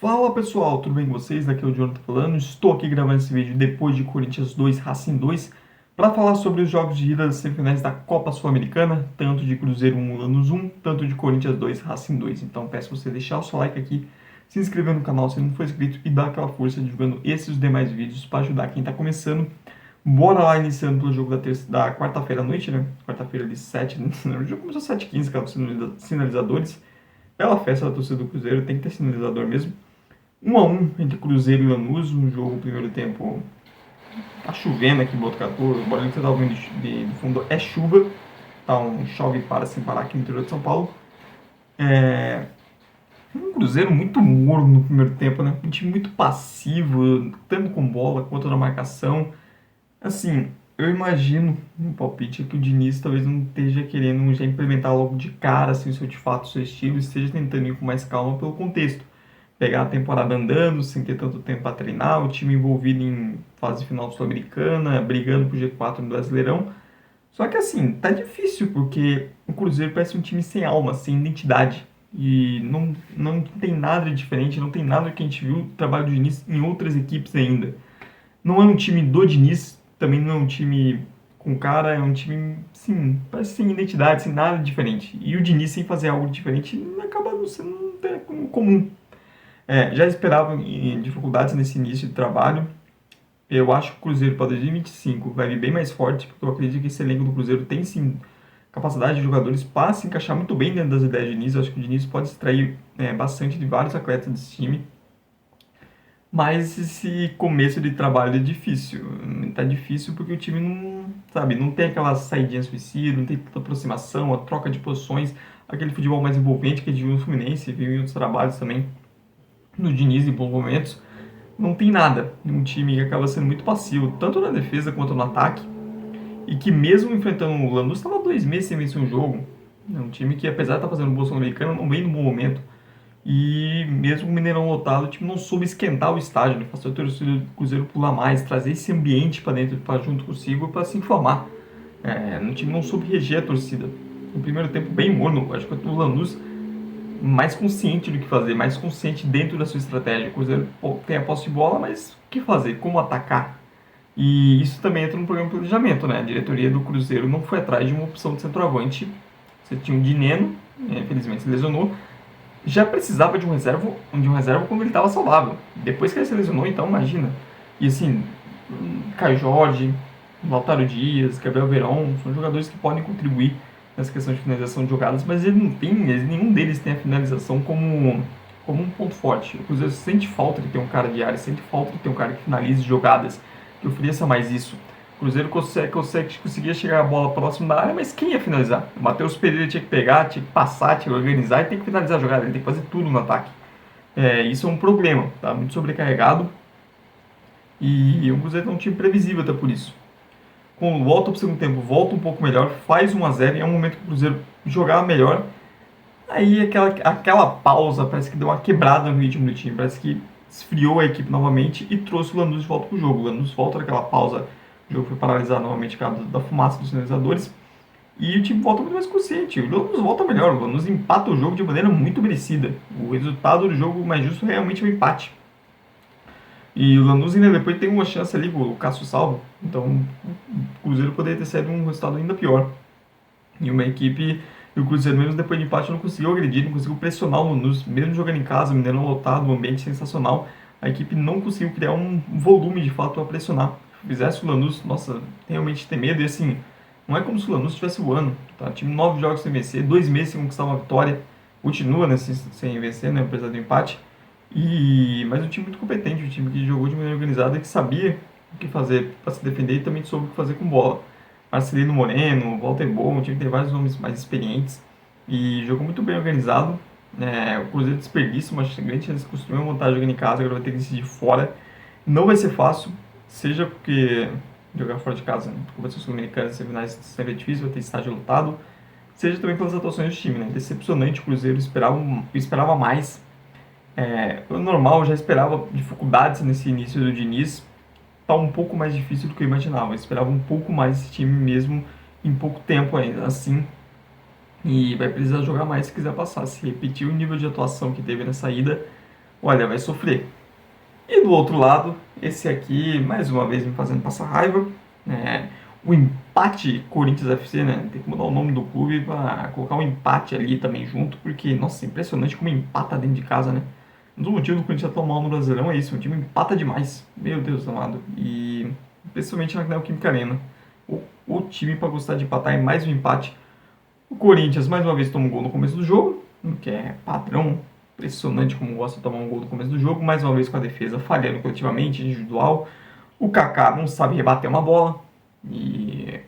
Fala pessoal, tudo bem com vocês? Daqui é o Jonathan falando. Estou aqui gravando esse vídeo depois de Corinthians 2, Racing 2, para falar sobre os jogos de ida das semifinais da Copa Sul-Americana, tanto de Cruzeiro 1, Lanús 1, tanto de Corinthians 2, Racing 2. Então peço você deixar o seu like aqui, se inscrever no canal se não for inscrito e dar aquela força divulgando esses e os demais vídeos para ajudar quem está começando. Bora lá, iniciando pelo jogo da quarta-feira à noite, né? Quarta-feira de 7, o jogo começou às 7h15, com os sinalizadores. Bela festa da torcida do Cruzeiro, tem que ter sinalizador mesmo. 1-1 entre Cruzeiro e Lanús, um jogo, primeiro tempo, tá chovendo aqui em Botucatu, o barulho que você tá ouvindo de fundo é chuva, tá um chove para sem parar aqui no interior de São Paulo. Um Cruzeiro muito morno no primeiro tempo, né? Um time muito passivo, tanto com bola quanto na marcação. Assim, eu imagino, um palpite, que o Diniz talvez não esteja querendo já implementar logo de cara, assim, o seu de fato, o seu estilo, e esteja tentando ir com mais calma pelo contexto. Pegar a temporada andando, sem ter tanto tempo para treinar, o time envolvido em fase final sul-americana, brigando por G4 no Brasileirão. Só que assim, tá difícil, porque o Cruzeiro parece um time sem alma, sem identidade. E não tem nada de diferente, não tem nada que a gente viu do trabalho do Diniz em outras equipes ainda. Não é um time do Diniz, também não é um time com cara, é um time, sim, parece sem identidade, sem nada diferente. E o Diniz, sem fazer algo diferente, acaba não sendo comum. Já esperava dificuldades nesse início de trabalho. Eu acho que o Cruzeiro para 2025 vai vir bem mais forte, porque eu acredito que esse elenco do Cruzeiro tem sim capacidade de jogadores para se encaixar muito bem dentro das ideias do Diniz. Eu acho que o Diniz pode extrair bastante de vários atletas desse time. Mas esse começo de trabalho é difícil. Tá difícil porque o time não, sabe, não tem aquela saidinha suicida, não tem tanta aproximação, a troca de posições, aquele futebol mais envolvente que a gente viu no Fluminense, viu em outros trabalhos também no Diniz em bons momentos. Não tem nada. Um time que acaba sendo muito passivo, tanto na defesa quanto no ataque. E que mesmo enfrentando o Lanús, estava 2 meses sem vencer um jogo. É um time que, apesar de estar fazendo um bom sul-americano, não vem num bom momento. E mesmo com o Mineirão lotado, o time não soube esquentar o estádio, né? Fazer o torcedor do Cruzeiro pular mais, trazer esse ambiente para dentro, para junto consigo, para se informar. O time não soube reger a torcida. No primeiro tempo, bem morno. Acho que o Lanús mais consciente do que fazer, mais consciente dentro da sua estratégia. O Cruzeiro tem a posse de bola, mas o que fazer? Como atacar? E isso também entra no programa de planejamento, né? A diretoria do Cruzeiro não foi atrás de uma opção de centroavante. Você tinha o Dineno, infelizmente se lesionou, já precisava de um reserva quando ele estava saudável. Depois que ele se lesionou, então imagina. E assim, Caio Jorge, Lautaro Dias, Gabriel Veron, são jogadores que podem contribuir nessa questão de finalização de jogadas, mas nenhum deles tem a finalização como um ponto forte. O Cruzeiro sente falta de ter um cara de área, sente falta de ter um cara que finalize jogadas, que ofereça mais isso. O Cruzeiro conseguia chegar a bola próximo da área, mas quem ia finalizar? O Matheus Pereira tinha que pegar, tinha que passar, tinha que organizar e tem que finalizar a jogada, ele tem que fazer tudo no ataque. Isso é um problema, tá muito sobrecarregado e o Cruzeiro é um time previsível até por isso. Quando volta para o segundo tempo, volta um pouco melhor, faz 1-0 e é um momento que o Cruzeiro jogava melhor. Aí aquela pausa parece que deu uma quebrada no ritmo do time, parece que esfriou a equipe novamente e trouxe o Lanús de volta para o jogo. O Lanús volta daquela pausa, o jogo foi paralisado novamente por causa da fumaça dos sinalizadores e o time volta muito mais consciente. O Lanús volta melhor, o Lanús empata o jogo de maneira muito merecida. O resultado do jogo mais justo realmente é o empate. E o Lanús ainda depois tem uma chance ali, o Cássio salva. Então o Cruzeiro poderia ter saído um resultado ainda pior. E uma equipe, e o Cruzeiro mesmo depois de empate não conseguiu agredir, não conseguiu pressionar o Lanús, mesmo jogando em casa, o Mineirão lotado, um ambiente sensacional. A equipe não conseguiu criar um volume de fato para pressionar. Se fizesse o Lanús, nossa, realmente ter medo. E assim, não é como se o Lanús estivesse voando. Tá? Time 9 jogos sem vencer, 2 meses sem conquistar uma vitória. Continua né, sem vencer, né, apesar do empate. Mas um time muito competente, um time que jogou de maneira organizada, que sabia o que fazer para se defender e também soube o que fazer com bola. Marcelino Moreno, Walter Bom, um time que tem vários nomes mais experientes e jogou muito bem organizado. O Cruzeiro desperdiça uma grande chance de construir uma vantagem jogando em casa, agora vai ter que decidir fora. Não vai ser fácil, seja porque jogar fora de casa, né? Competição sul-americana, semifinais sempre é difícil, vai ter estádio lotado, seja também pelas atuações do time, né? Decepcionante o Cruzeiro, eu esperava mais. Normal, eu já esperava dificuldades nesse início do Diniz. Tá um pouco mais difícil do que eu imaginava. Eu esperava um pouco mais esse time mesmo em pouco tempo ainda assim. E vai precisar jogar mais se quiser passar. Se repetir o nível de atuação que teve nessa ida, olha, vai sofrer. E do outro lado, esse aqui, mais uma vez, me fazendo passar raiva, né? O empate Corinthians FC, né? Tem que mudar o nome do clube para colocar um empate ali também junto, porque, nossa, é impressionante como empata dentro de casa, né? Um dos motivos do Corinthians tão mal no Brasileirão é isso, o time empata demais, meu Deus amado. E principalmente na Neoquímica Arena. O time para gostar de empatar é mais um empate. O Corinthians mais uma vez toma um gol no começo do jogo, que é padrão, impressionante como gosta de tomar um gol no começo do jogo, mais uma vez com a defesa falhando coletivamente, individual. O Kaká não sabe rebater uma bola e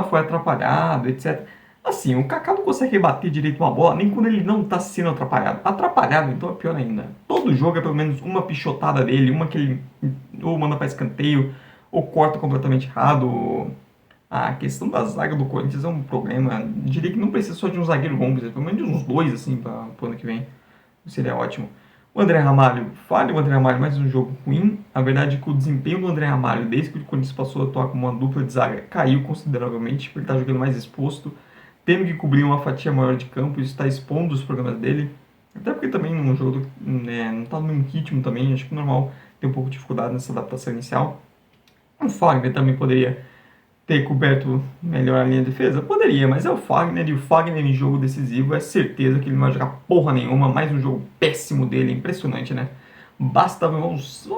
foi atrapalhado, etc. Assim, o Kaká não consegue rebater direito uma bola nem quando ele não está sendo atrapalhado. Atrapalhado, então é pior ainda. Todo jogo é pelo menos uma pichotada dele, uma que ele ou manda para escanteio, ou corta completamente errado. A questão da zaga do Corinthians é um problema. Diria que não precisa só de um zagueiro bom, precisa pelo menos de uns dois, assim, para o ano que vem. Seria ótimo. O André Ramalho, falha o André Ramalho, mais um jogo ruim. A verdade é que o desempenho do André Ramalho, desde que o Corinthians passou a atuar como uma dupla de zaga, caiu consideravelmente, porque ele está jogando mais exposto, tendo que cobrir uma fatia maior de campo, isso está expondo os problemas dele. Até porque também no jogo né, não está num ritmo também, acho que normal ter um pouco de dificuldade nessa adaptação inicial. O Fagner também poderia ter coberto melhor a linha de defesa? Poderia, mas é o Fagner, e o Fagner em jogo decisivo é certeza que ele não vai jogar porra nenhuma, mais um jogo péssimo dele, impressionante, né? Basta uns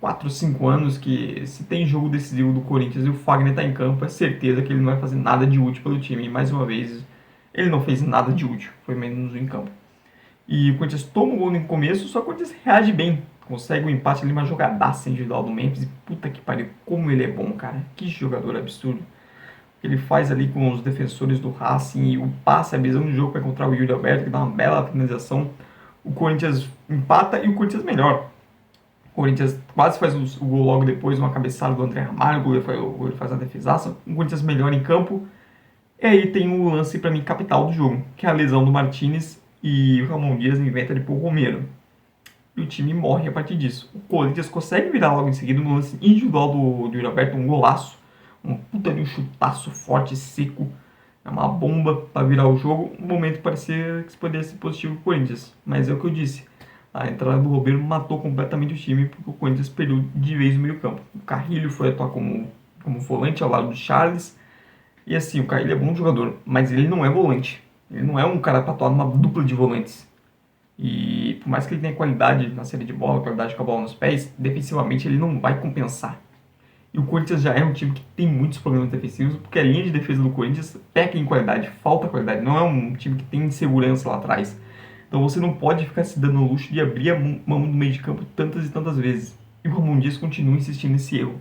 4, 5 anos que se tem jogo decisivo do Corinthians e o Fagner tá em campo, é certeza que ele não vai fazer nada de útil pelo time, e mais uma vez, ele não fez nada de útil, foi menos em campo. E o Corinthians toma um gol no começo, só que o Corinthians reage bem. Consegue um empate ali, uma jogadaça individual do Memphis. E puta que pariu, como ele é bom, cara. Que jogador absurdo. O que ele faz ali com os defensores do Racing e o passe, a visão do jogo para encontrar o Yuri Alberto, que dá uma bela finalização. O Corinthians empata e o Corinthians melhor. O Corinthians quase faz o gol logo depois, uma cabeçada do André Ramalho, o goleiro faz a defesaça. O Corinthians melhor em campo. E aí tem o lance, para mim, capital do jogo, que é a lesão do Martinez e o Ramon Dias inventa de pôr o Romero. E o time morre a partir disso. O Corinthians consegue virar logo em seguida no lance individual do Yuri Alberto, um golaço, um puta de um chutaço forte, seco, é uma bomba para virar o jogo. No momento parecia que isso poderia ser positivo para o Corinthians, mas é o que eu disse. A entrada do Romero matou completamente o time, porque o Corinthians perdeu de vez o meio campo. O Carrilho foi atuar como volante ao lado do Charles, e assim, o Carrilho é bom jogador, mas ele não é volante. Ele não é um cara para atuar numa dupla de volantes. E por mais que ele tenha qualidade na saída de bola, qualidade com a bola nos pés, defensivamente ele não vai compensar. E o Corinthians já é um time que tem muitos problemas defensivos, porque a linha de defesa do Corinthians peca em qualidade, falta qualidade. Não é um time que tem insegurança lá atrás. Então você não pode ficar se dando o luxo de abrir a mão no meio de campo tantas e tantas vezes. E o Ramon Dias continua insistindo nesse erro.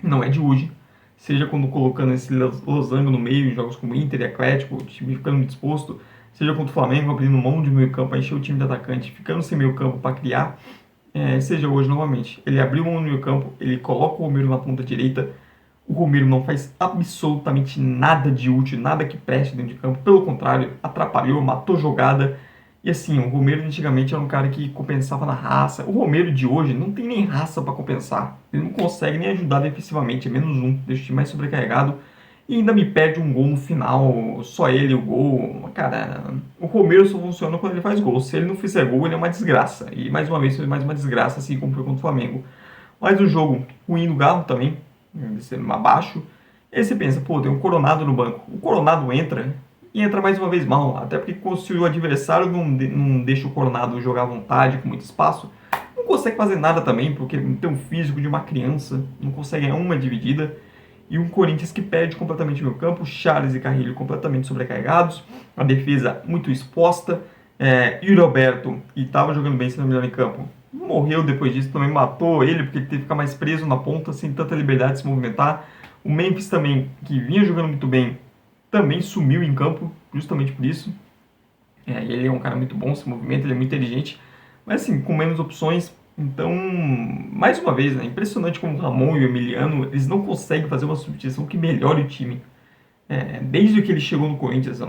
Não é de hoje. Seja quando colocando esse losango no meio em jogos como Inter e Atlético, o time ficando muito disposto, seja contra o Flamengo, abrindo mão de meio campo para encher o time de atacante, ficando sem meio campo para criar, seja hoje novamente. Ele abriu mão no meio campo, ele coloca o Romero na ponta direita, o Romero não faz absolutamente nada de útil, nada que preste dentro de campo, pelo contrário, atrapalhou, matou jogada. E assim, o Romero antigamente era um cara que compensava na raça. O Romero de hoje não tem nem raça para compensar. Ele não consegue nem ajudar defensivamente, é menos um, deixa o time mais sobrecarregado. E ainda me perde um gol no final, só ele o gol. Cara, o Romero só funciona quando ele faz gol. Se ele não fizer gol, ele é uma desgraça. E mais uma vez, foi mais uma desgraça, assim como foi contra o Flamengo. Mas o jogo ruim do Galo também, descendo abaixo. E aí você pensa, pô, tem um Coronado no banco. O Coronado entra e entra mais uma vez mal. Até porque se o adversário não deixa o Coronado jogar à vontade, com muito espaço, não consegue fazer nada também, porque ele tem um físico de uma criança, não consegue uma dividida. E um Corinthians que perde completamente o meio campo, Charles e Carrilho completamente sobrecarregados, a defesa muito exposta, Yuri Alberto, e estava jogando bem, se não me engano, em campo, morreu depois disso, também matou ele, porque ele teve que ficar mais preso na ponta, sem tanta liberdade de se movimentar. O Memphis também, que vinha jogando muito bem, também sumiu em campo, justamente por isso. Ele é um cara muito bom, se movimenta, ele é muito inteligente, mas assim, com menos opções. Então, mais uma vez, né, impressionante como o Ramon e o Emiliano, eles não conseguem fazer uma substituição que melhore o time. Desde que ele chegou no Corinthians,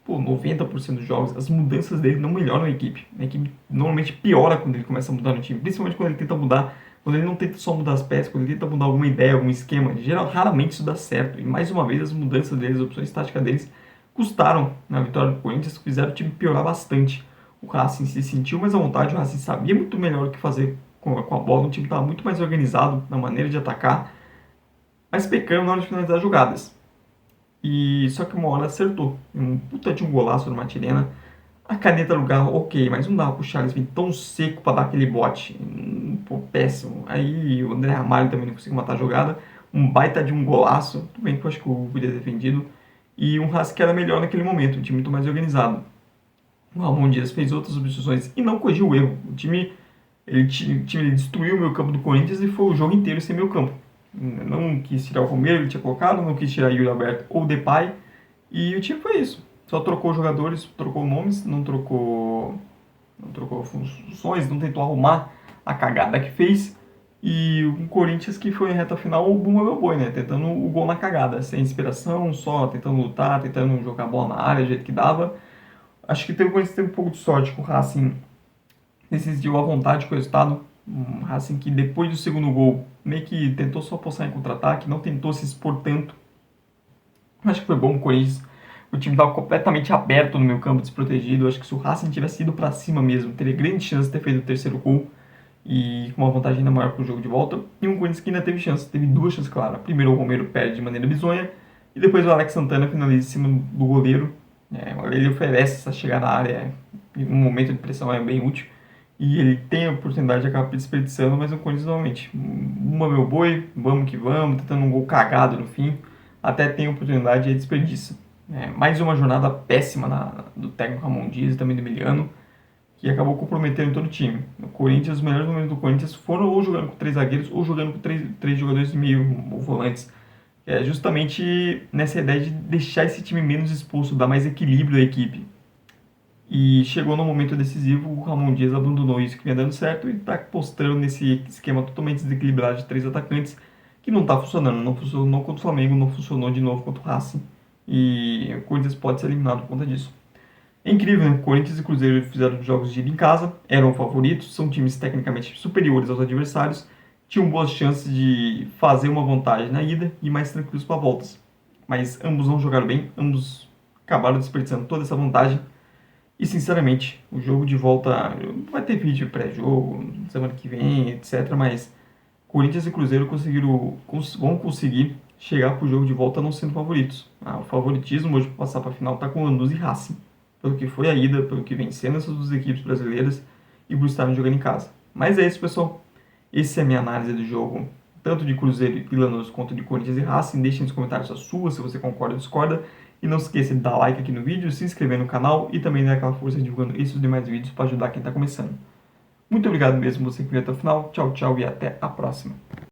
90% dos jogos, as mudanças dele não melhoram a equipe. A equipe normalmente piora quando ele começa a mudar no time, principalmente quando ele tenta mudar, quando ele não tenta só mudar as peças, quando ele tenta mudar alguma ideia, algum esquema. Em geral, raramente isso dá certo. E mais uma vez, as mudanças deles, as opções táticas deles, custaram na vitória do Corinthians, fizeram o time piorar bastante. O Racing se sentiu mais à vontade, o Racing sabia muito melhor o que fazer com a bola, o time estava muito mais organizado na maneira de atacar, mas pecando na hora de finalizar jogadas. E só que uma hora acertou. Um puta de um golaço do Matirena. A caneta no carro, ok, mas não dava pro Charles vir tão seco para dar aquele bote. Pô, péssimo. Aí o André Ramalho também não conseguiu matar a jogada. Um baita de um golaço. Tudo bem que eu acho que o podia ter defendido. E um Racing que era melhor naquele momento, um time muito mais organizado. O Ramon Dias fez outras substituições e não corrigiu o erro. Ele destruiu o meio campo do Corinthians e foi o jogo inteiro sem meio campo. Não quis tirar o Romero, ele tinha colocado, não quis tirar Yuri Alberto ou Depay. E o time foi isso. Só trocou jogadores, trocou nomes, não trocou funções, não tentou arrumar a cagada que fez. E o Corinthians que foi em reta final o Bumba Meu Boi, né? Tentando o gol na cagada, sem inspiração, só tentando lutar, tentando jogar a bola na área do jeito que dava. Acho que o Corinthians teve um pouco de sorte com o Racing, decidiu à vontade com o resultado. Um Racing que depois do segundo gol meio que tentou só apostar em contra-ataque, não tentou se expor tanto. Acho que foi bom o Corinthians. O time estava completamente aberto no meio campo, desprotegido. Acho que se o Racing tivesse ido para cima mesmo, teria grande chance de ter feito o terceiro gol e com uma vantagem ainda maior para o jogo de volta. E um Corinthians que ainda teve chance, teve duas chances claras. Primeiro o Romero perde de maneira bizonha e depois o Alex Santana finaliza em cima do goleiro. Ele oferece essa chegada na área em um momento de pressão bem útil. E ele tem a oportunidade de acabar desperdiçando, mas o Corinthians novamente, uma meu boi, vamos que vamos, tentando um gol cagado no fim, até tem a oportunidade e desperdiça. Mais uma jornada péssima do técnico Ramon Dias e também do Emiliano, que acabou comprometendo todo o time. O Corinthians, os melhores momentos do Corinthians foram ou jogando com 3 zagueiros ou jogando com três jogadores de meio, ou volantes. Justamente nessa ideia de deixar esse time menos exposto, dar mais equilíbrio à equipe. E chegou no momento decisivo, o Ramon Dias abandonou isso que vinha dando certo e está postando nesse esquema totalmente desequilibrado de 3 atacantes que não está funcionando. Não funcionou contra o Flamengo, não funcionou de novo contra o Racing. E o Corinthians pode ser eliminado por conta disso. É incrível, né? Corinthians e Cruzeiro fizeram jogos de ida em casa, eram favoritos, são times tecnicamente superiores aos adversários, tinham boas chances de fazer uma vantagem na ida e mais tranquilos para voltas. Mas ambos não jogaram bem, ambos acabaram desperdiçando toda essa vantagem. E sinceramente, o jogo de volta vai ter vídeo pré-jogo, semana que vem, etc. Mas Corinthians e Cruzeiro vão conseguir chegar para o jogo de volta não sendo favoritos. O favoritismo hoje para passar para a final está com Lanús e Racing, pelo que foi a ida, pelo que vencendo essas duas equipes brasileiras e por estarem jogando em casa. Mas é isso, pessoal. Essa é a minha análise do jogo, tanto de Cruzeiro e Lanús quanto de Corinthians e Racing. Deixem nos comentários a sua, se você concorda ou discorda. E não se esqueça de dar like aqui no vídeo, se inscrever no canal e também dar aquela força divulgando esses demais vídeos para ajudar quem está começando. Muito obrigado mesmo você que veio até o final. Tchau, tchau e até a próxima.